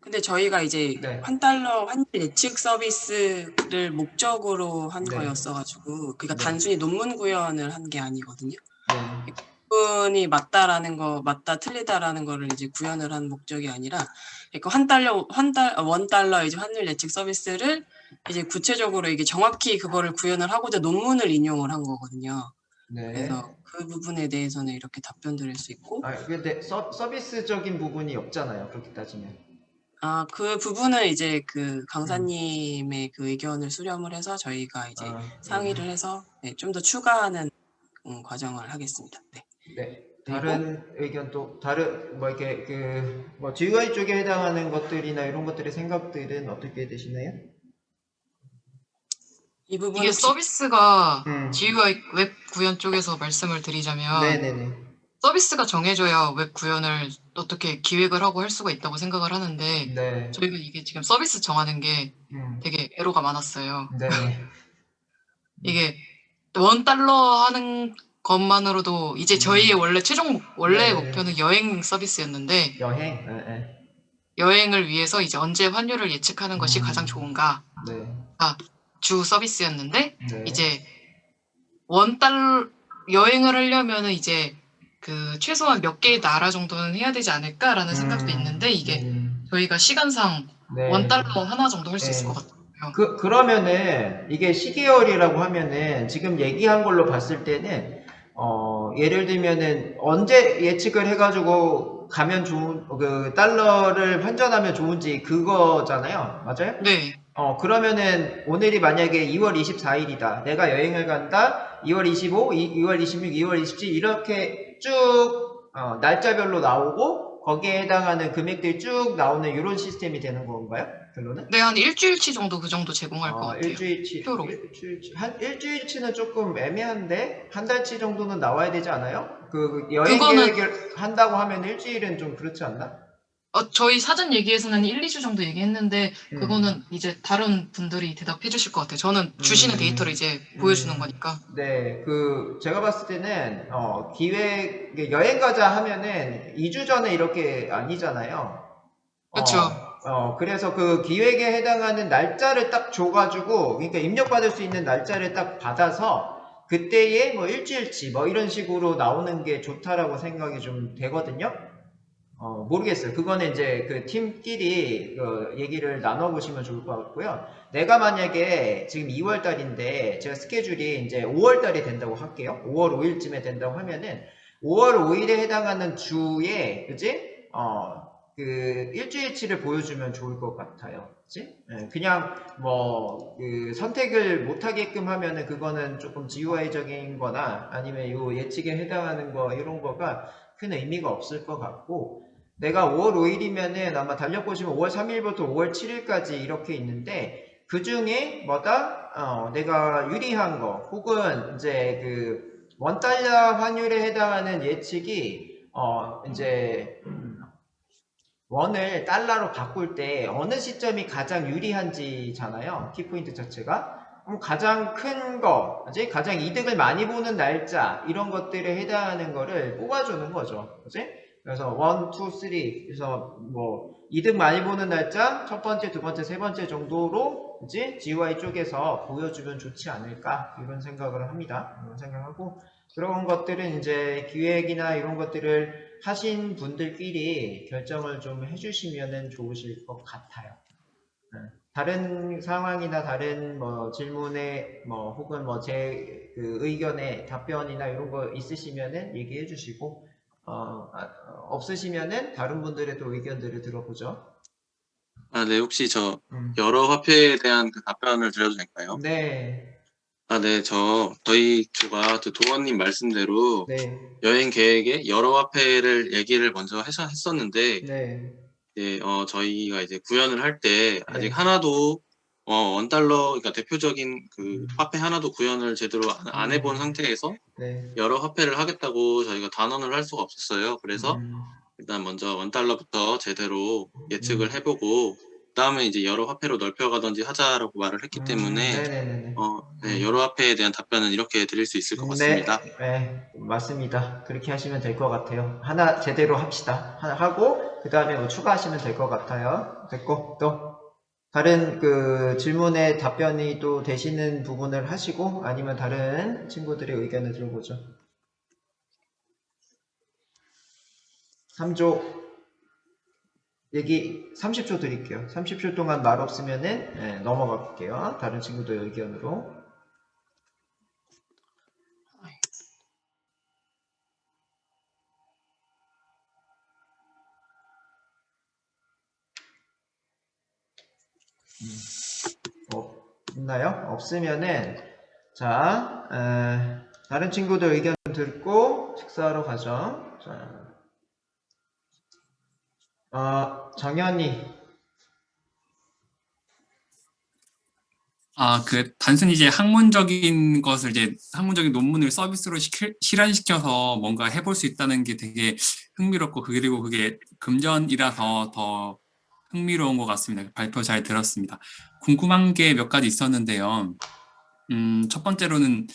근데 저희가 이제 네. $1 환율 예측 서비스를 목적으로 한 네. 거였어가지고, 그러니까 네. 단순히 논문 구현을 한 게 아니거든요. 네. 논문이 맞다라는 거, 맞다 틀리다라는 거를 이제 구현을 한 목적이 아니라, 그러니까 $1 이제 환율 예측 서비스를 이제 구체적으로 이게 정확히 그거를 구현을 하고자 논문을 인용을 한 거거든요. 네. 그래서 그 부분에 대해서는 이렇게 답변 드릴 수 있고, 근데 서비스적인 부분이 없잖아요. 그렇게 따지면. 그 부분은 이제 그 강사님의 그 의견을 수렴을 해서 저희가 이제 네. 상의를 해서 좀 더 추가하는 과정을 하겠습니다. 네. 네. 그리고 다른 의견 또 다른 뭐 이렇게 뭐 GUI 쪽에 해당하는 것들이나 이런 것들의 생각들은 어떻게 되시나요? 이 부분 이게 혹시 서비스가 GUI 웹 구현 쪽에서 말씀을 드리자면 네네네. 서비스가 정해져야 웹 구현을 어떻게 기획을 하고 할 수가 있다고 생각을 하는데 네. 저희가 이게 지금 서비스 정하는 게 되게 애로가 많았어요. 네. 이게 $1 하는 것만으로도 이제 저희의 원래 원래 목표는 여행 서비스였는데 여행? 네. 여행을 위해서 이제 언제 환율을 예측하는 것이 가장 좋은가 네. 주 서비스였는데 네. 이제 $1 여행을 하려면은 이제 그 최소한 몇 개의 나라 정도는 해야 되지 않을까라는 생각도 있는데 이게 저희가 시간상 $1 하나 정도 할 수 있을 것 같아요. 그러면은 이게 시계열이라고 하면은 지금 얘기한 걸로 봤을 때는 예를 들면은 언제 예측을 해가지고 가면 그 달러를 환전하면 좋은지 그거잖아요. 맞아요? 네. 그러면은 오늘이 만약에 2월 24일이다. 내가 여행을 간다. 2월 25, 2월 26, 2월 27 이렇게 쭉 날짜별로 나오고 거기에 해당하는 금액들이 쭉 나오는 이런 시스템이 되는 건가요? 결론은? 네, 한 일주일치 정도 그 정도 제공할 것 같아요. 표로. 일주일치는 조금 애매한데 한 달치 정도는 나와야 되지 않아요? 그 여행 그거는 계획을 한다고 하면 일주일은 좀 그렇지 않나? 저희 사전 얘기에서는 1, 2주 정도 얘기했는데 그거는 음. 이제 다른 분들이 대답해 주실 것 같아요. 저는 주시는 데이터를 이제 보여주는 거니까. 네, 제가 봤을 때는, 여행 가자 하면은 2주 전에 이렇게 아니잖아요. 그렇죠. 그래서 그 기획에 해당하는 날짜를 딱 줘가지고, 그러니까 입력받을 수 있는 날짜를 딱 받아서, 그때에 뭐 일주일치 뭐 이런 식으로 나오는 게 좋다라고 생각이 좀 되거든요. 모르겠어요. 그거는 이제 그 팀끼리 얘기를 나눠보시면 좋을 것 같고요. 내가 만약에 지금 2월 달인데 제가 스케줄이 이제 5월 달이 된다고 할게요. 5월 5일쯤에 된다고 하면은 5월 5일에 해당하는 주에, 그지? 그 일주일치를 보여주면 좋을 것 같아요. 그지? 예, 그냥 선택을 못하게끔 하면은 그거는 조금 GUI적인 거나 아니면 요 예측에 해당하는 거 이런 거가 큰 의미가 없을 것 같고, 내가 5월 5일이면은 아마 달력 보시면 5월 3일부터 5월 7일까지 이렇게 있는데 그 중에 내가 유리한 거 혹은 이제 그 원달러 환율에 해당하는 예측이 이제 원을 달러로 바꿀 때 어느 시점이 가장 유리한지잖아요. 키포인트 자체가. 그럼 가장 큰 거, 가장 이득을 많이 보는 날짜 이런 것들에 해당하는 거를 뽑아주는 거죠. 그지? 그래서 1, 2, 3 그래서 뭐 이득 많이 보는 날짜 첫 번째, 두 번째, 세 번째 정도로 그지? GUI 쪽에서 보여주면 좋지 않을까 이런 생각을 합니다. 이런 생각하고 그런 것들은 이제 기획이나 이런 것들을 하신 분들끼리 결정을 좀 해주시면 좋으실 것 같아요. 네. 다른 상황이나 다른 질문에 혹은 제 그 의견에 답변이나 이런 거 있으시면은 얘기해 주시고 없으시면은 다른 분들의 또 의견들을 들어보죠. 네, 혹시 저 음. 여러 화폐에 대한 그 답변을 드려도 될까요? 네. 네, 저희 조가 도원님 말씀대로 네. 여행 계획에 여러 화폐를 얘기를 먼저 했었는데, 네. 저희가 이제 구현을 할 때 아직 네. 하나도 원달러, 그러니까 대표적인 그 화폐 하나도 구현을 제대로 안 해본 상태에서 네. 여러 화폐를 하겠다고 저희가 단언을 할 수가 없었어요. 그래서 일단 먼저 원달러부터 제대로 예측을 해보고, 그다음에 이제 여러 화폐로 넓혀가든지 하자라고 말을 했기 때문에 네네네네. 네, 여러 화폐에 대한 답변은 이렇게 드릴 수 있을 것 같습니다. 네, 맞습니다. 그렇게 하시면 될 것 같아요. 하나 제대로 합시다. 하나 하고 그 다음에 뭐 추가하시면 될 것 같아요. 됐고 또 다른 그 질문에 답변이 또 되시는 부분을 하시고 아니면 다른 친구들의 의견을 들어보죠. 3조 얘기 30초 드릴게요. 30초 동안 말 없으면은 넘어가 볼게요. 다른 친구들 의견으로. 있나요? 없으면은 자 다른 친구들 의견 듣고 식사하러 가죠. 자, 정현이. 단순히 이제 학문적인 것을 학문적인 논문을 서비스로 실현시켜서 뭔가 해볼 수 있다는 게 되게 흥미롭고, 그리고 그게 금전이라서 더 흥미로운 것 같습니다. 발표 잘 들었습니다. 궁금한 게 몇 가지 있었는데요. 첫 번째로는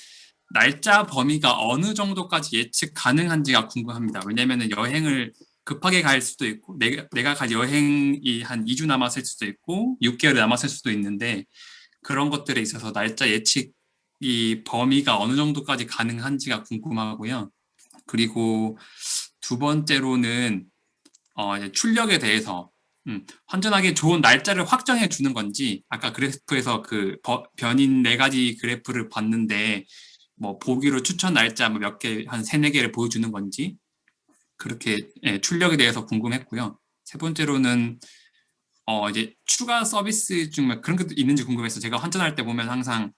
날짜 범위가 어느 정도까지 예측 가능한지가 궁금합니다. 왜냐면은 여행을 급하게 갈 수도 있고, 내가 갈 여행이 한 2주 남았을 수도 있고, 6개월 남았을 수도 있는데, 그런 것들에 있어서 날짜 예측이 범위가 어느 정도까지 가능한지가 궁금하고요. 그리고 두 번째로는 이제 출력에 대해서 환전하기 좋은 날짜를 확정해 주는 건지, 아까 그래프에서 그 변인 4가지 그래프를 봤는데 뭐 보기로 추천 날짜 뭐 몇 개, 한 3-4개를 보여주는 건지 그렇게 예, 출력에 대해서 궁금했고요. 세 번째로는 이제 추가 서비스 중 그런 것도 있는지 궁금해서 제가 환전할 때 보면 항상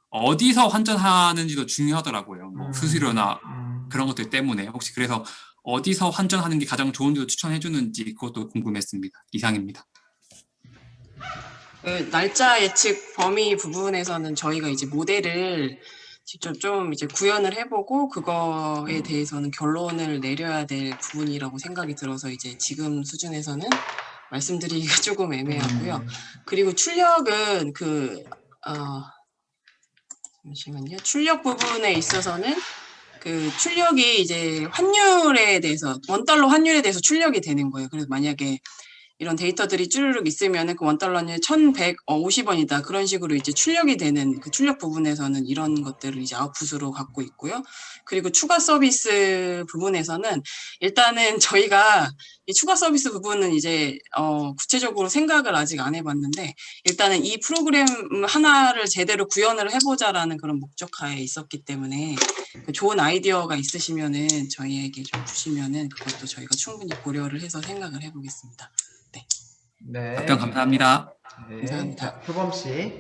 어디서 환전하는지도 중요하더라고요. 뭐 수수료나 그런 것들 때문에 혹시 그래서 어디서 환전하는 게 가장 좋은지도 추천해 주는지 그것도 궁금했습니다. 이상입니다. 그 날짜 예측 범위 부분에서는 저희가 이제 모델을 직접 좀 이제 구현을 해보고 그거에 대해서는 결론을 내려야 될 부분이라고 생각이 들어서 이제 지금 수준에서는 말씀드리기가 조금 애매하고요. 그리고 출력은 잠시만요. 출력 부분에 있어서는 그 출력이 이제 환율에 대해서 $1 환율에 대해서 출력이 되는 거예요. 그래서 만약에 이런 데이터들이 쭈르륵 있으면은 그 $1는 1,150원이다. 그런 식으로 이제 출력이 되는 그 출력 부분에서는 이런 것들을 이제 아웃풋으로 갖고 있고요. 그리고 추가 서비스 부분에서는 일단은 저희가 이 추가 서비스 부분은 이제 구체적으로 생각을 아직 안 해봤는데 일단은 이 프로그램 하나를 제대로 구현을 해보자라는 그런 목적하에 있었기 때문에 그 좋은 아이디어가 있으시면은 저희에게 좀 주시면은 그것도 저희가 충분히 고려를 해서 생각을 해보겠습니다. 네. 답변 감사합니다. 네. 감사합니다. 자, 표범 씨.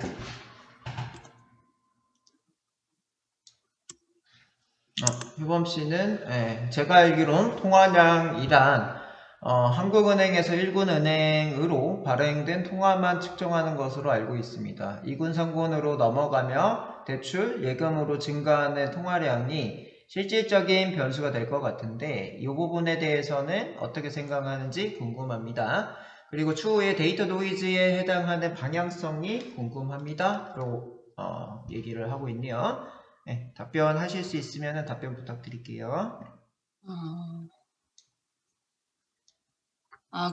표범 씨는 제가 알기로는 통화량이란 한국은행에서 일군은행으로 발행된 통화만 측정하는 것으로 알고 있습니다. 2군, 3군으로 넘어가며 대출, 예금으로 증가하는 통화량이 실질적인 변수가 될 것 같은데 이 부분에 대해서는 어떻게 생각하는지 궁금합니다. 그리고 추후에 데이터 노이즈에 해당하는 방향성이 궁금합니다. 라고 얘기를 하고 있네요. 네, 답변하실 수 있으면 답변 부탁드릴게요.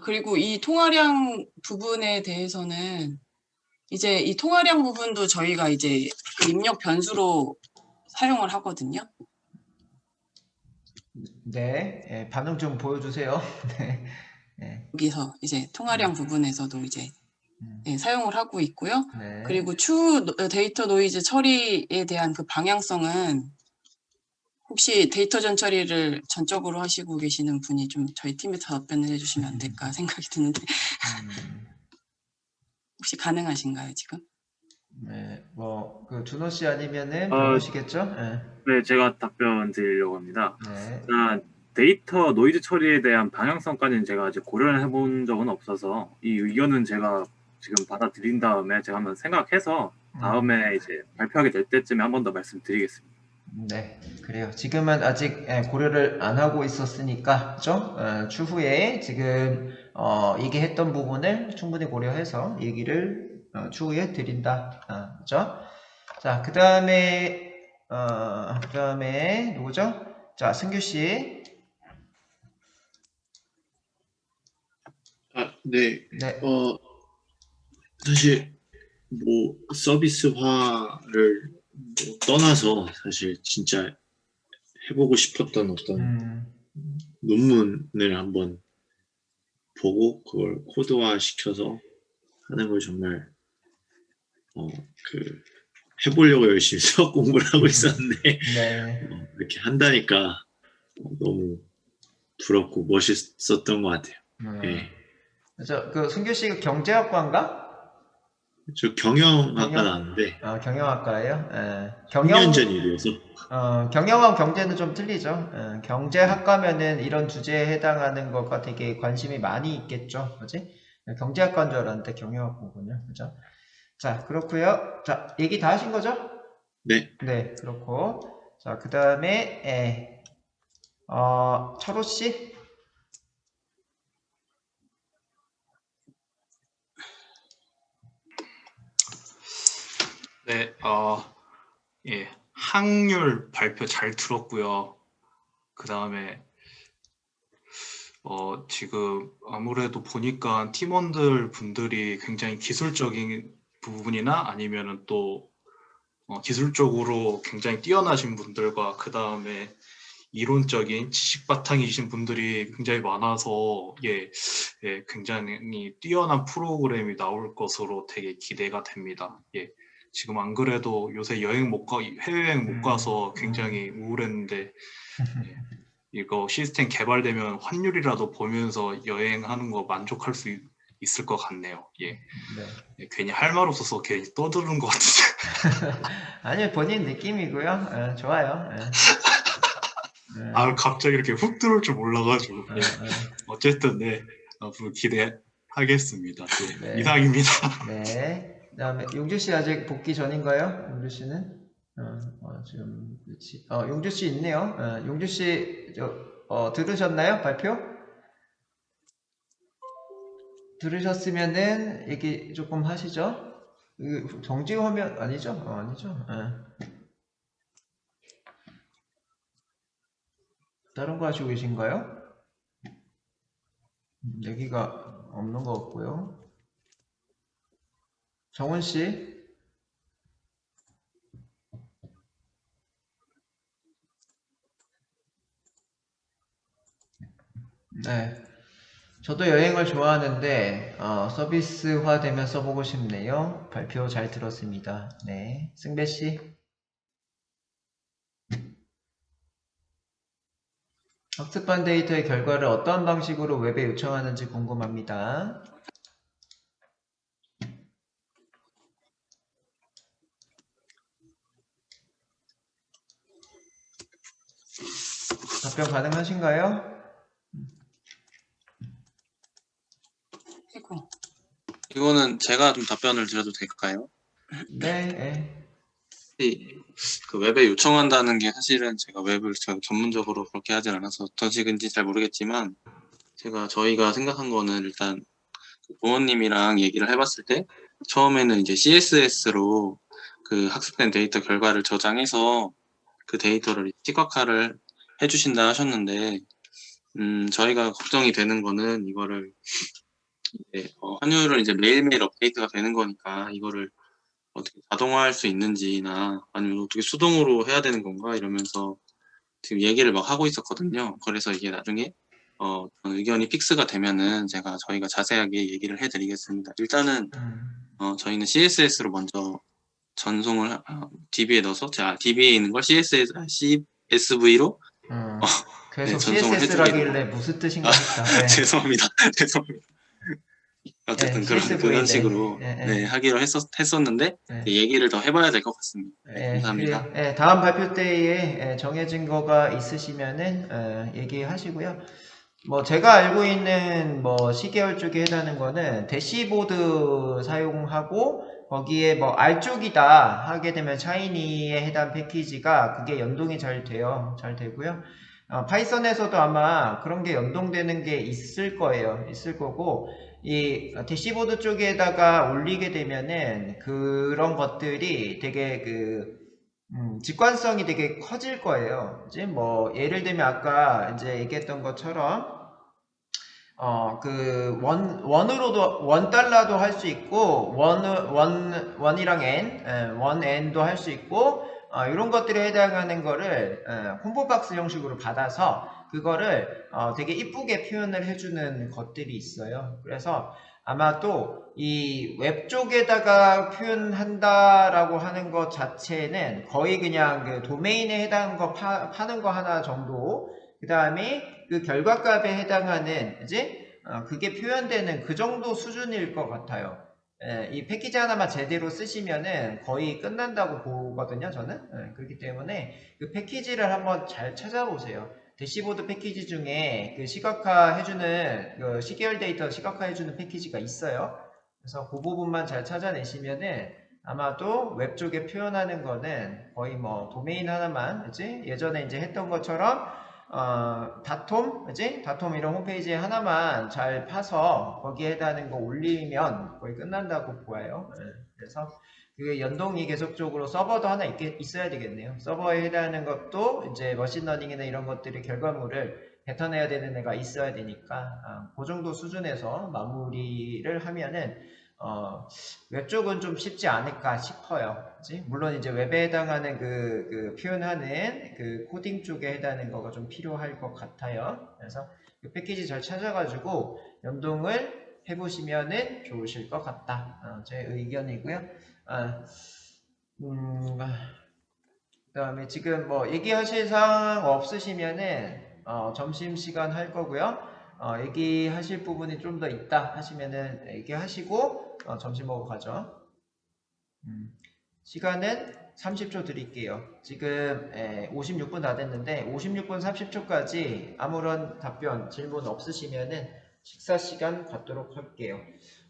그리고 이 통화량 부분에 대해서는 이제 이 통화량 부분도 저희가 이제 그 입력 변수로 사용을 하거든요. 네, 반응 좀 보여주세요. 네. 여기서 이제 통화량 부분에서도 이제 사용을 하고 있고요. 네. 그리고 추후 데이터 노이즈 처리에 대한 그 방향성은 혹시 데이터 전 처리를 전적으로 하시고 계시는 분이 좀 저희 팀에서 답변을 해주시면 안 될까 생각이 드는데 혹시 가능하신가요 지금? 네, 그 준호 씨 아니면은 병호 씨겠죠? 네. 네, 제가 답변 드리려고 합니다. 네. 데이터 노이즈 처리에 대한 방향성까지는 제가 아직 고려를 해본 적은 없어서 이 의견은 제가 지금 받아들인 다음에 제가 한번 생각해서 다음에 이제 발표하게 될 때쯤에 한 번 더 말씀드리겠습니다. 네, 그래요. 지금은 아직 고려를 안 하고 있었으니까, 그죠? 추후에 지금 얘기했던 부분을 충분히 고려해서 얘기를 추후에 드린다, 그죠? 자, 그 다음에 누구죠? 자, 승규 씨. 네. 네. 사실 뭐 서비스화를 떠나서 사실 진짜 해보고 싶었던 어떤 논문을 한번 보고 그걸 코드화 시켜서 하는 걸 정말 해보려고 열심히 수학 공부를 하고 있었는데 네. 이렇게 한다니까 너무 부럽고 멋있었던 것 같아요. 네. 그 승규 씨가 경제학과인가? 저 경영학과 나왔는데 경영학과예요? 예. 10년 전 일이어서 경영하고 경제는 좀 틀리죠. 경제학과면은 이런 주제에 해당하는 것과 되게 관심이 많이 있겠죠. 그지? 경제학과인 줄 알았는데 경영학과군요. 그죠? 자, 그렇고요. 자, 얘기 다 하신 거죠? 네. 네, 그렇고. 자, 그 다음에 철호 씨? 네, 예, 확률 발표 잘 들었고요. 그 다음에 지금 아무래도 보니까 팀원들 분들이 굉장히 기술적인 부분이나 아니면은 또 기술적으로 굉장히 뛰어나신 분들과 그 다음에 이론적인 지식 바탕이신 분들이 굉장히 많아서 굉장히 뛰어난 프로그램이 나올 것으로 되게 기대가 됩니다. 예. 지금 안 그래도 요새 해외여행 못 가서 굉장히 우울했는데 예, 이거 시스템 개발되면 환율이라도 보면서 여행하는 거 만족할 수 있을 것 같네요. 예. 네. 예, 괜히 할 말 없어서 괜히 떠드는 것 같은데. 아니 본인 느낌이고요. 좋아요. 갑자기 이렇게 훅 들어올 줄 몰라가지고. 예. 어쨌든 네, 앞으로 기대하겠습니다. 네. 네. 이상입니다. 네. 그다음에 용주 씨 아직 복귀 전인가요? 용주 씨는? 지금 그렇지. 용주 씨 있네요. 용주 씨 들으셨나요? 발표? 들으셨으면은 얘기 조금 하시죠. 정지 화면 아니죠? 아니죠. 다른 거 하시고 계신가요? 얘기가 없는 것 같고요. 정훈 씨. 네. 저도 여행을 좋아하는데 서비스화 되면 써보고 싶네요. 발표 잘 들었습니다. 네. 승배 씨. 학습한 데이터의 결과를 어떤 방식으로 웹에 요청하는지 궁금합니다. 답변 가능하신가요? 아이고. 이거는 제가 좀 답변을 드려도 될까요? 네. 그 웹에 요청한다는 게 사실은 제가 웹을 전문적으로 그렇게 하진 않아서 어떠신지 잘 모르겠지만 저희가 생각한 거는 일단 부모님이랑 얘기를 해봤을 때 처음에는 이제 CSS로 그 학습된 데이터 결과를 저장해서 그 데이터를 시각화를 해주신다 하셨는데 저희가 걱정이 되는 거는 이거를 환율은 이제 매일매일 업데이트가 되는 거니까 이거를 어떻게 자동화할 수 있는지나 아니면 어떻게 수동으로 해야 되는 건가 이러면서 지금 얘기를 막 하고 있었거든요. 그래서 이게 나중에 의견이 픽스가 되면은 저희가 자세하게 얘기를 해드리겠습니다. 일단은 저희는 CSS로 먼저 전송을 DB에 넣어서 DB에 있는 걸 CSV로 계속 전송을 CSS라길래 무슨 뜻인가 했다. 네. 죄송합니다. 어쨌든 그런 식으로 하기로 했었는데 얘기를 더 해봐야 될 것 같습니다. 감사합니다. 다음 발표 때에 정해진 거가 있으시면은 얘기하시고요. 제가 알고 있는 시계열 쪽에 해당하는 거는 대시보드 사용하고 거기에 R쪽이다 하게 되면 샤이니에 해당 패키지가 그게 연동이 잘 되고요. 파이썬에서도 아마 그런 게 연동되는 게 있을 거고 이 대시보드 쪽에다가 올리게 되면은 그런 것들이 되게 직관성이 되게 커질 거예요. 이제 예를 들면 아까 이제 얘기했던 것처럼 $1도 할 수 있고 원이랑 n도 할 수 있고 이런 것들에 해당하는 거를 콤보박스 형식으로 받아서 그거를 되게 이쁘게 표현을 해주는 것들이 있어요. 그래서 아마도 이 웹 쪽에다가 표현한다라고 하는 것 자체는 거의 그냥 그 도메인에 해당하는 거 파는 거 하나 정도, 그 다음에 그 결과값에 해당하는 이제 그게 표현되는 그 정도 수준일 것 같아요. 이 패키지 하나만 제대로 쓰시면은 거의 끝난다고 보거든요, 저는. 그렇기 때문에 그 패키지를 한번 잘 찾아보세요. 대시보드 패키지 중에 그 시각화 해주는 그 시계열 데이터 시각화 해주는 패키지가 있어요. 그래서 그 부분만 잘 찾아내시면은 아마도 웹 쪽에 표현하는 거는 거의 도메인 하나만 이제 예전에 이제 했던 것처럼 다톰 이런 홈페이지 하나만 잘 파서 거기에 해당하는 거 올리면 거의 끝난다고 보아요. 그래서 그 연동이 계속적으로 서버도 하나 있어야 되겠네요. 서버에 해당하는 것도 이제 머신러닝이나 이런 것들의 결과물을 뱉어내야 되는 애가 있어야 되니까 그 정도 수준에서 마무리를 하면은 웹 쪽은 좀 쉽지 않을까 싶어요. 그치? 물론 이제 웹에 해당하는 그 표현하는 그 코딩 쪽에 해당하는 거가 좀 필요할 것 같아요. 그래서 그 패키지 잘 찾아가지고 연동을 해보시면은 좋으실 것 같다. 제 의견이고요. 그다음에 지금 뭐 얘기하실 사항 없으시면은 점심시간 할 거고요. 얘기하실 부분이 좀 더 있다 하시면은 얘기하시고 점심 먹으러 가죠. 시간은 30초 드릴게요. 지금 56분 다 됐는데 56분 30초까지 아무런 답변, 질문 없으시면은 식사 시간 갖도록 할게요.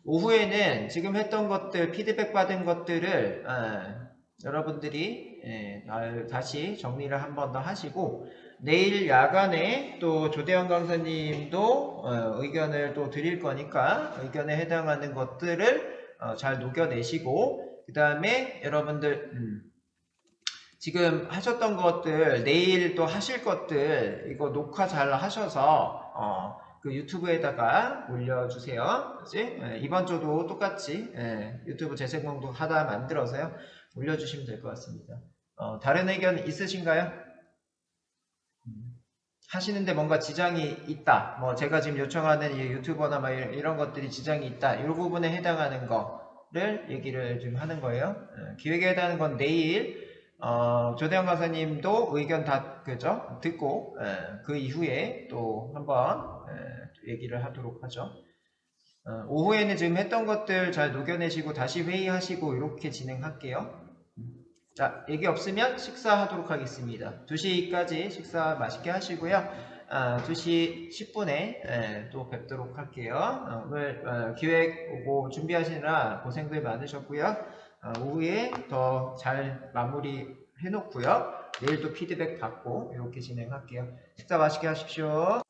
오후에는 지금 했던 것들, 피드백 받은 것들을 여러분들이 다시 정리를 한 번 더 하시고 내일 야간에 또 조대현 강사님도 의견을 또 드릴 거니까 의견에 해당하는 것들을 잘 녹여내시고 그 다음에 여러분들 지금 하셨던 것들 내일 또 하실 것들 이거 녹화 잘 하셔서 그 유튜브에다가 올려주세요. 그치? 이번 주도 똑같이 유튜브 재생공도 하다 만들어서요 올려주시면 될 것 같습니다. 다른 의견 있으신가요? 하시는데 뭔가 지장이 있다. 뭐 제가 지금 요청하는 이 유튜버나 막 이런 것들이 지장이 있다. 이 부분에 해당하는 거를 얘기를 좀 하는 거예요. 기획에 해당하는 건 내일 조대현 강사님도 의견 다 그죠? 듣고 그 이후에 또 한번 얘기를 하도록 하죠. 오후에는 지금 했던 것들 잘 녹여내시고 다시 회의하시고 이렇게 진행할게요. 자, 얘기 없으면 식사하도록 하겠습니다. 2시까지 식사 맛있게 하시고요. 2시 10분에 또 뵙도록 할게요. 오늘 기획 오고 준비하시느라 고생들 많으셨고요. 오후에 더 잘 마무리 해놓고요. 내일 또 피드백 받고 이렇게 진행할게요. 식사 맛있게 하십시오.